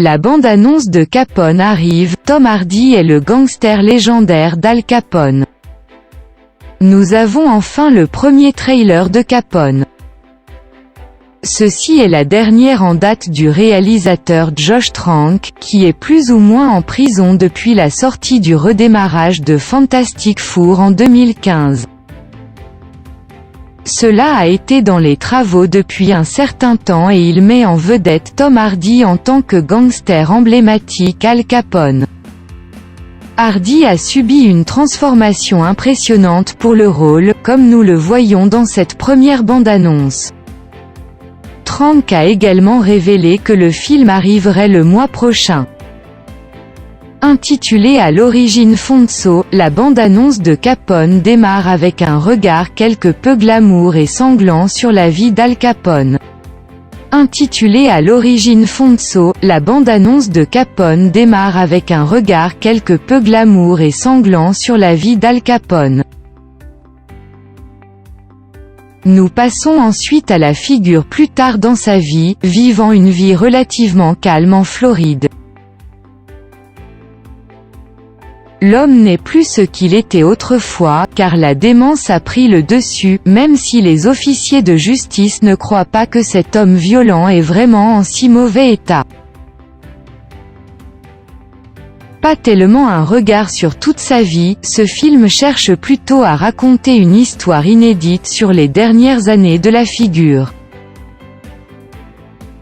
La bande-annonce de Capone arrive, Tom Hardy est le gangster légendaire d'Al Capone. Nous avons enfin le premier trailer de Capone. Ceci est la dernière en date du réalisateur Josh Trank, qui est plus ou moins en prison depuis la sortie du redémarrage de Fantastic Four en 2015. Cela a été dans les travaux depuis un certain temps et il met en vedette Tom Hardy en tant que gangster emblématique Al Capone. Hardy a subi une transformation impressionnante pour le rôle, comme nous le voyons dans cette première bande-annonce. Trank a également révélé que le film arriverait le mois prochain. Intitulé à l'origine Fonso, la bande-annonce de Capone démarre avec un regard quelque peu glamour et sanglant sur la vie d'Al Capone. Intitulé à l'origine Fonso, la bande-annonce de Capone démarre avec un regard quelque peu glamour et sanglant sur la vie d'Al Capone. Nous passons ensuite à la figure plus tard dans sa vie, vivant une vie relativement calme en Floride. L'homme n'est plus ce qu'il était autrefois, car la démence a pris le dessus, même si les officiers de justice ne croient pas que cet homme violent est vraiment en si mauvais état. Pas tellement un regard sur toute sa vie, ce film cherche plutôt à raconter une histoire inédite sur les dernières années de la figure.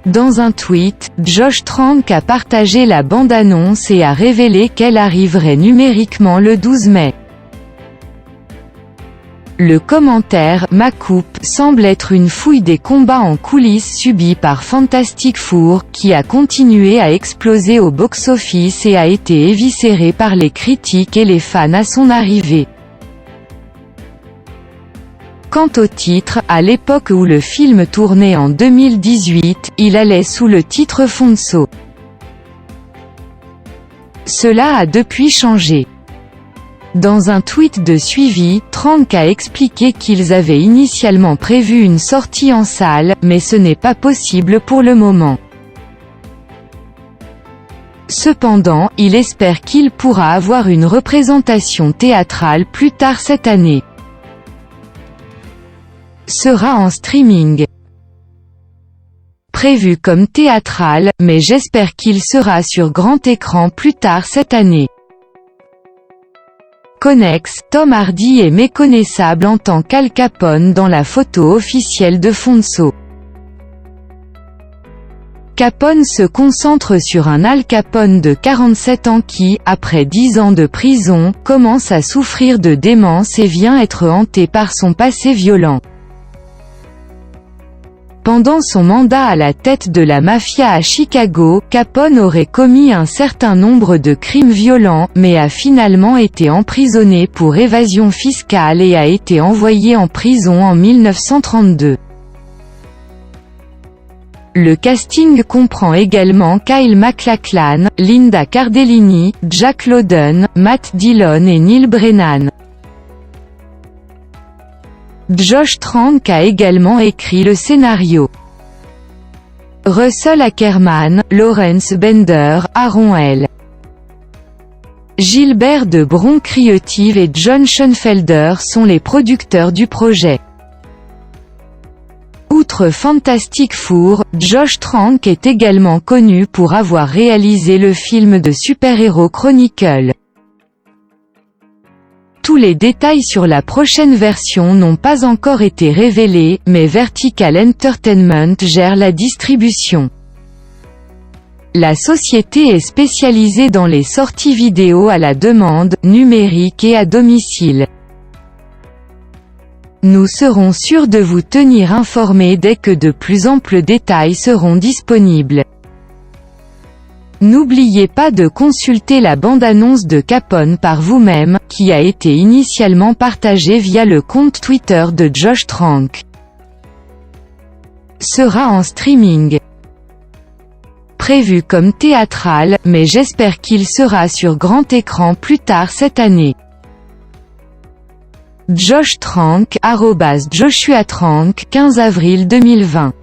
Dans un tweet, Josh Trank a partagé la bande-annonce et a révélé qu'elle arriverait numériquement le 12 mai. Le commentaire « Ma coupe » semble être une fouille des combats en coulisses subis par Fantastic Four, qui a continué à exploser au box-office et a été éviscéré par les critiques et les fans à son arrivée. Quant au titre, à l'époque où le film tournait en 2018, il allait sous le titre Fonso. Cela a depuis changé. Dans un tweet de suivi, Trank a expliqué qu'ils avaient initialement prévu une sortie en salle, mais ce n'est pas possible pour le moment. Cependant, il espère qu'il pourra avoir une représentation théâtrale plus tard cette année. Sera en streaming. Prévu comme théâtral, mais j'espère qu'il sera sur grand écran plus tard cette année. Connex, Tom Hardy est méconnaissable en tant qu'Al Capone dans la photo officielle de Fonso. Capone se concentre sur un Al Capone de 47 ans qui, après 10 ans de prison, commence à souffrir de démence et vient être hanté par son passé violent. Pendant son mandat à la tête de la mafia à Chicago, Capone aurait commis un certain nombre de crimes violents, mais a finalement été emprisonné pour évasion fiscale et a été envoyé en prison en 1932. Le casting comprend également Kyle MacLachlan, Linda Cardellini, Jack Lowden, Matt Dillon et Neil Brennan. Josh Trank a également écrit le scénario. Russell Ackerman, Lawrence Bender, Aaron L. Gilbert de Bron Creative et John Schoenfelder sont les producteurs du projet. Outre Fantastic Four, Josh Trank est également connu pour avoir réalisé le film de super-héros Chronicle. Tous les détails sur la prochaine version n'ont pas encore été révélés, mais Vertical Entertainment gère la distribution. La société est spécialisée dans les sorties vidéo à la demande, numérique et à domicile. Nous serons sûrs de vous tenir informés dès que de plus amples détails seront disponibles. N'oubliez pas de consulter la bande-annonce de Capone par vous-même, qui a été initialement partagée via le compte Twitter de Josh Trank. Sera en streaming. Prévu comme théâtral, mais j'espère qu'il sera sur grand écran plus tard cette année. Josh Trank, @Joshua Trank, 15 avril 2020.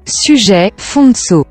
Sujet, Fonso.